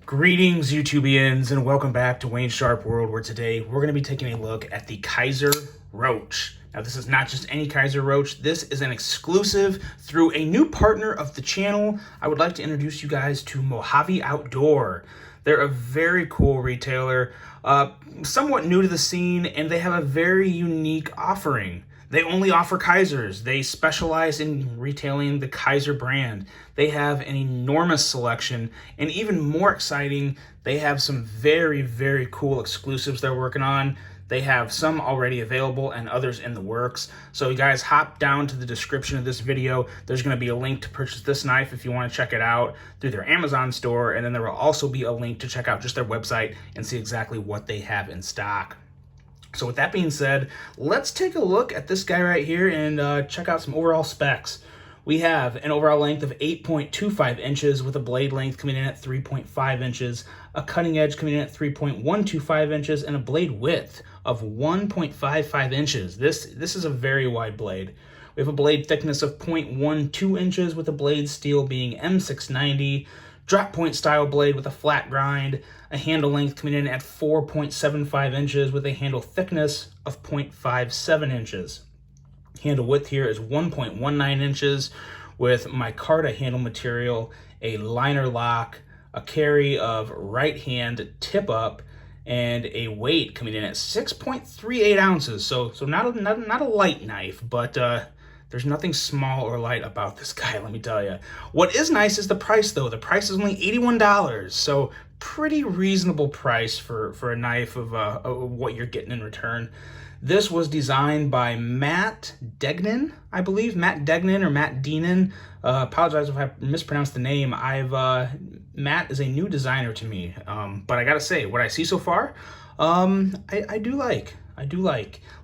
Greetings, YouTubians, and welcome back to Wayne Sharp World, where today we're going to be taking a look at the Kizer Roach. Now, this is not just any Kizer Roach. This is an exclusive through a new partner of the channel. I would like to introduce you guys to Mojave Outdoor. They're a very cool retailer, somewhat new to the scene, and they have a very unique offering. They only offer Kizers. They specialize in retailing the Kizer brand. They have an enormous selection, and even more exciting, they have some very, very cool exclusives they're working on. They have some already available and others in the works. So you guys hop down to the description of this video. There's going to be a link to purchase this knife if you want to check it out through their Amazon store, and then there will also be a link to check out just their website and see exactly what they have in stock. So with that being said, let's take a look at this guy right here and check out some overall specs. We have an overall length of 8.25 inches with a blade length coming in at 3.5 inches, a cutting edge coming in at 3.125 inches, and a blade width of 1.55 inches. This is a very wide blade. We have a blade thickness of 0.12 inches with a blade steel being M690, drop point style blade with a flat grind, a handle length coming in at 4.75 inches with a handle thickness of 0.57 inches. Handle width here is 1.19 inches with micarta handle material, a liner lock, a carry of right hand tip up, and a weight coming in at 6.38 ounces. So not a light knife, but there's nothing small or light about this guy, let me tell you. What is nice is the price, though. The price is only $81, so pretty reasonable price for a knife of what you're getting in return. This was designed by Matt Degnan, I believe. Matt Degnan or Matt Deenan. Apologize if I mispronounced the name. Matt is a new designer to me, but I gotta say, what I see so far, I do like.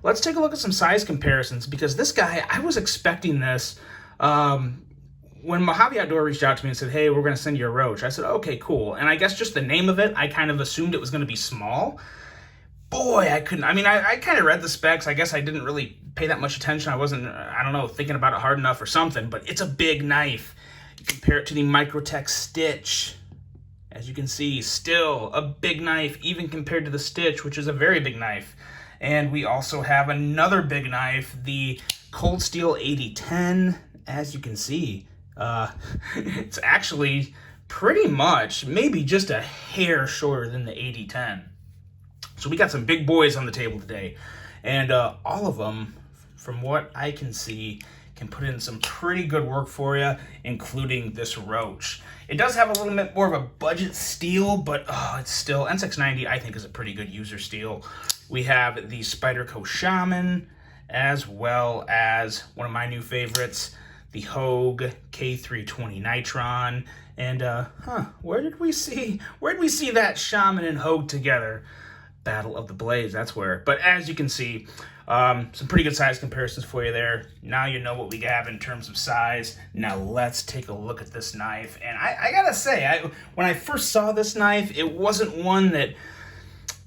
Let's take a look at some size comparisons, because this guy, I was expecting this. When Mojave Outdoor reached out to me and said, hey, we're going to send you a Roach, I said, okay, cool. And I guess just the name of it, I kind of assumed it was going to be small. Boy, I kind of read the specs. I guess I didn't really pay that much attention. I wasn't, I don't know, thinking about it hard enough or something, but it's a big knife. You compare it to the Microtech Stitch. As you can see, still a big knife, even compared to the Stitch, which is a very big knife. And we also have another big knife, the Cold Steel 8010. As you can see, it's actually pretty much, maybe just a hair shorter than the 8010. So we got some big boys on the table today. And all of them, from what I can see, can put in some pretty good work for you, including this Roach. It does have a little bit more of a budget steel, but it's still, N690 I think is a pretty good user steel. We have the Spyderco Shaman, as well as one of my new favorites, the Hogue K320 Nitron. And where did we see that Shaman and Hogue together? Battle of the Blades, that's where. But as you can see, some pretty good size comparisons for you there. Now you know what we have in terms of size. Now let's take a look at this knife. And I gotta say, when I first saw this knife, it wasn't one that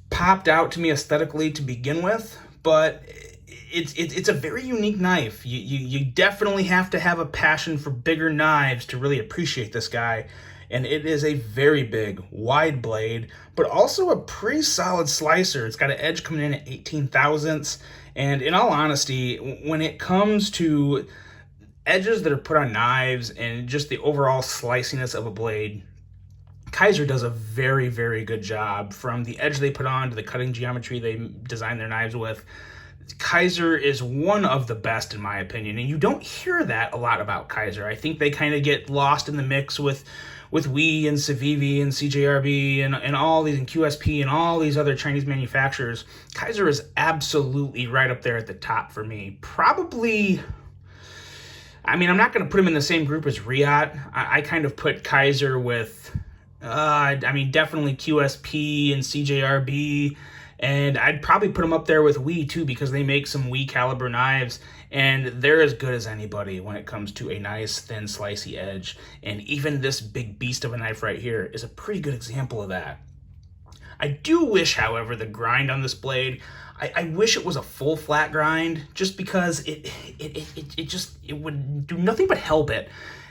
popped out to me aesthetically to begin with, but it's a very unique knife. You definitely have to have a passion for bigger knives to really appreciate this guy. And it is a very big, wide blade, but also a pretty solid slicer. It's got an edge coming in at 18 thousandths. And in all honesty, when it comes to edges that are put on knives and just the overall sliciness of a blade, Kizer does a very, very good job. From the edge they put on to the cutting geometry they design their knives with, Kizer is one of the best in my opinion, and you don't hear that a lot about Kizer. I think they kind of get lost in the mix with WE and Civivi and CJRB and all these, and QSP and all these other Chinese manufacturers. Kizer is absolutely right up there at the top for me. Probably, I'm not going to put him in the same group as Riot. I kind of put Kizer with, definitely QSP and CJRB. And I'd probably put them up there with WE too, because they make some WE caliber knives, and they're as good as anybody when it comes to a nice, thin, slicey edge. And even this big beast of a knife right here is a pretty good example of that. I do wish, however, the grind on this blade, I wish it was a full flat grind, just because it would do nothing but help it.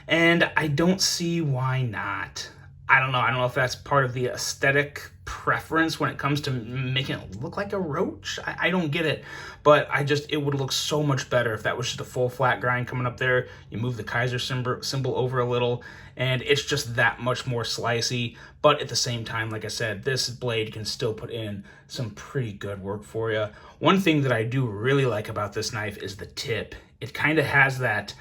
And I don't see why not. I don't know. I don't know if that's part of the aesthetic preference when it comes to making it look like a roach. I don't get it, but it would look so much better if that was just a full flat grind coming up there. You move the Kizer symbol over a little, and it's just that much more slicey. But at the same time, like I said, this blade can still put in some pretty good work for you. One thing that I do really like about this knife is the tip. It kind of has that.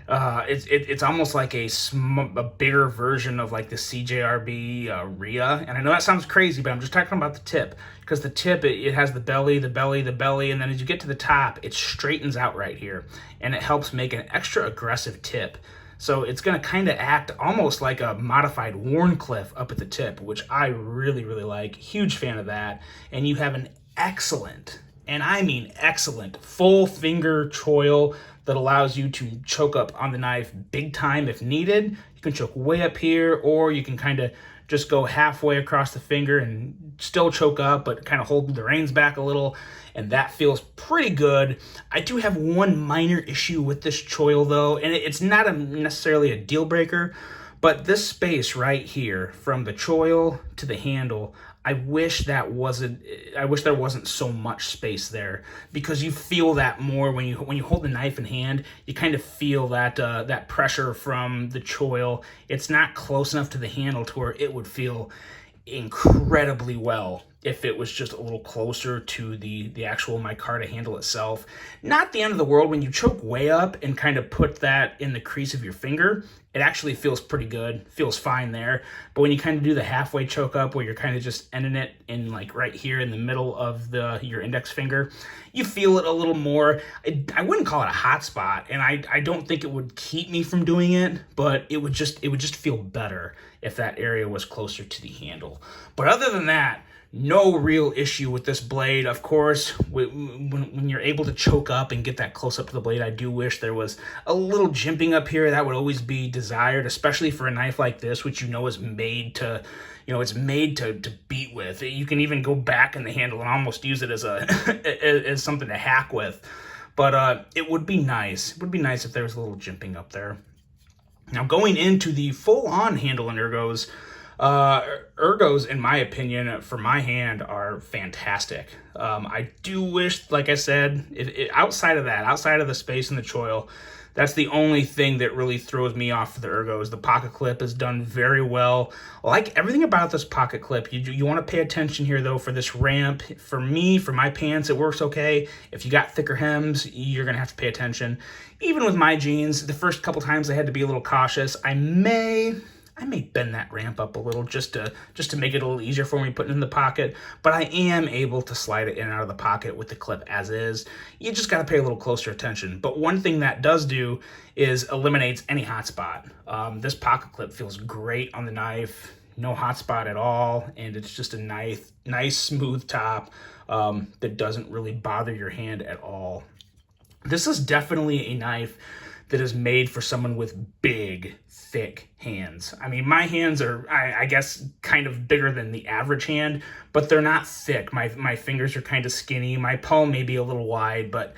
It's almost like a bigger version of like the CJRB Rhea, and I know that sounds crazy, but I'm just talking about the tip, because the tip, it has the belly, the belly, the belly, and then as you get to the top, it straightens out right here, and it helps make an extra aggressive tip. So it's going to kind of act almost like a modified Wharncliffe up at the tip, which I really, really like. Huge fan of that. And you have an excellent, and I mean excellent, full finger choil that allows you to choke up on the knife big time if needed. You can choke way up here, or you can kind of just go halfway across the finger and still choke up, but kind of hold the reins back a little, and that feels pretty good. I do have one minor issue with this choil though, and it's not necessarily a deal breaker, but this space right here from the choil to the handle, I wish there wasn't so much space there, because you feel that more when you hold the knife in hand. You kind of feel that that pressure from the choil. It's not close enough to the handle to where it would feel incredibly well if it was just a little closer to the actual micarta handle itself. Not the end of the world. When you choke way up and kind of put that in the crease of your finger, it actually feels pretty good, feels fine there. But when you kind of do the halfway choke up where you're kind of just ending it in like right here in the middle of your index finger, you feel it a little more. I wouldn't call it a hot spot, and I don't think it would keep me from doing it, but it would just feel better if that area was closer to the handle. But other than that, no real issue with this blade. Of course, when you're able to choke up and get that close up to the blade, I do wish there was a little jimping up here. That would always be desired, especially for a knife like this, which is made to, it's made to beat with. You can even go back in the handle and almost use it as as something to hack with. But it would be nice. It would be nice if there was a little jimping up there. Now, going into the full-on handle and ergos, ergos, in my opinion, for my hand, are fantastic. I do wish, like I said, outside of the space in the choil, that's the only thing that really throws me off the ergos. The pocket clip is done very well. I like everything about this pocket clip. You want to pay attention here, though, for this ramp. For me, for my pants, it works okay. If you got thicker hems, you're going to have to pay attention. Even with my jeans, the first couple times I had to be a little cautious. I may bend that ramp up a little just to make it a little easier for me putting it in the pocket, but I am able to slide it in and out of the pocket with the clip as is. You just got to pay a little closer attention. But one thing that does do is eliminates any hot spot. This pocket clip feels great on the knife, no hot spot at all, and it's just a nice smooth top that doesn't really bother your hand at all. This is definitely a knife that is made for someone with big, thick hands. I mean, my hands are, I guess, kind of bigger than the average hand, but they're not thick. My fingers are kind of skinny. My palm may be a little wide, but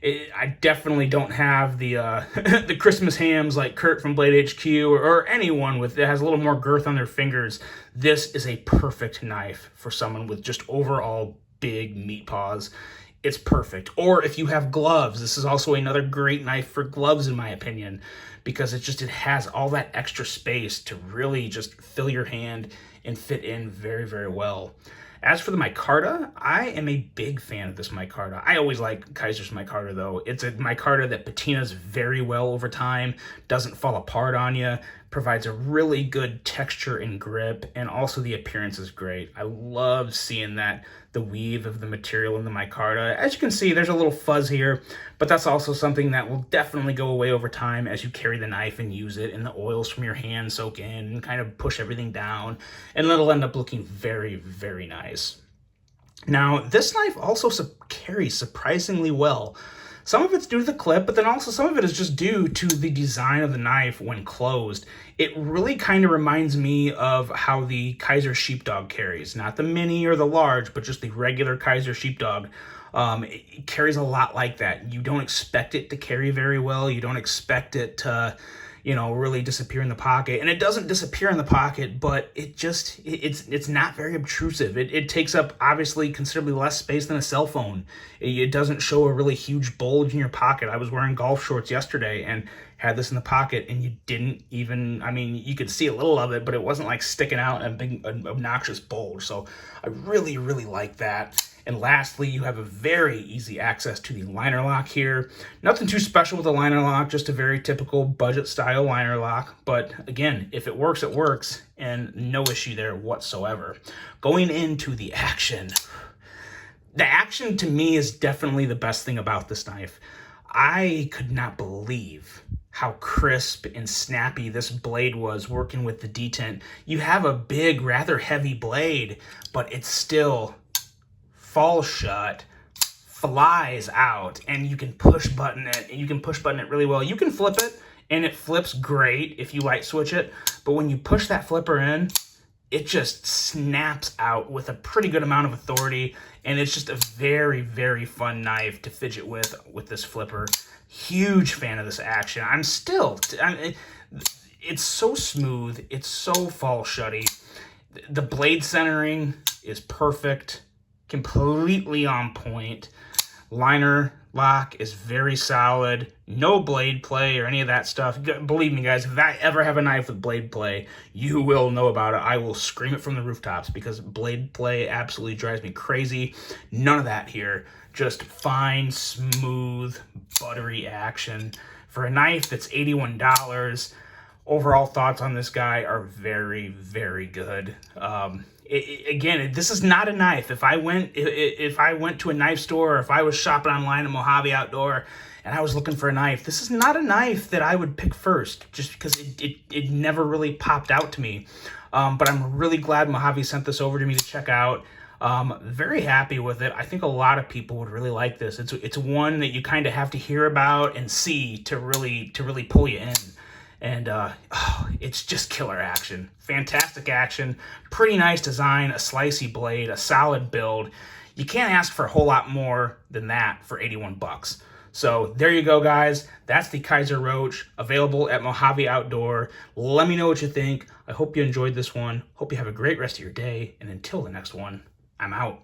I definitely don't have the the Christmas hams like Kurt from Blade HQ or anyone that has a little more girth on their fingers. This is a perfect knife for someone with just overall big meat paws. It's perfect. Or if you have gloves, this is also another great knife for gloves, in my opinion, because it has all that extra space to really just fill your hand and fit in very, very well. As for the micarta, I am a big fan of this micarta. I always like Kizer's micarta, though. It's a micarta that patinas very well over time, doesn't fall apart on you, provides a really good texture and grip, and also the appearance is great. I love seeing the weave of the material in the micarta. As you can see, there's a little fuzz here, but that's also something that will definitely go away over time as you carry the knife and use it, and the oils from your hand soak in and kind of push everything down, and it'll end up looking very, very nice. Now, this knife also carries surprisingly well. Some of it's due to the clip, but then also some of it is just due to the design of the knife when closed. It really kind of reminds me of how the Kizer Sheepdog carries. Not the mini or the large, but just the regular Kizer Sheepdog. It carries a lot like that. You don't expect it to carry very well. You don't expect it to, really disappear in the pocket. And it doesn't disappear in the pocket, but it's not very obtrusive. It takes up obviously considerably less space than a cell phone. It doesn't show a really huge bulge in your pocket. I was wearing golf shorts yesterday and had this in the pocket, and you didn't even, you could see a little of it, but it wasn't like sticking out in a big obnoxious bulge. So I really, really like that. And lastly, you have a very easy access to the liner lock here. Nothing too special with the liner lock, just a very typical budget style liner lock. But again, if it works, it works, and no issue there whatsoever. Going into the action. The action to me is definitely the best thing about this knife. I could not believe how crisp and snappy this blade was working with the detent. You have a big, rather heavy blade, but it's still falls shut, flies out, and you can push button it. You can push button it really well. You can flip it, and it flips great if you light switch it. But when you push that flipper in, it just snaps out with a pretty good amount of authority, and it's just a very, very fun knife to fidget with this flipper. Huge fan of this action. It's so smooth. It's so fall shutty. The blade centering is perfect. Completely on point. Liner lock is very solid. No blade play or any of that stuff. Believe me, guys, if I ever have a knife with blade play, you will know about it. I will scream it from the rooftops because blade play absolutely drives me crazy. None of that here. Just fine, smooth, buttery action. For a knife that's $81, overall thoughts on this guy are very, very good. Again, this is not a knife. If I went to a knife store, or if I was shopping online at Mojave Outdoor and I was looking for a knife, this is not a knife that I would pick first, just because it never really popped out to me. But I'm really glad Mojave sent this over to me to check out. Very happy with it. I think a lot of people would really like this. It's one that you kind of have to hear about and see to really pull you in. And it's just killer action. Fantastic action. Pretty nice design, a slicey blade, a solid build. You can't ask for a whole lot more than that for 81 bucks. So there you go, guys. That's the Kizer Roach, available at Mojave Outdoor. Let me know what you think. I hope you enjoyed this one. Hope you have a great rest of your day. And until the next one, I'm out.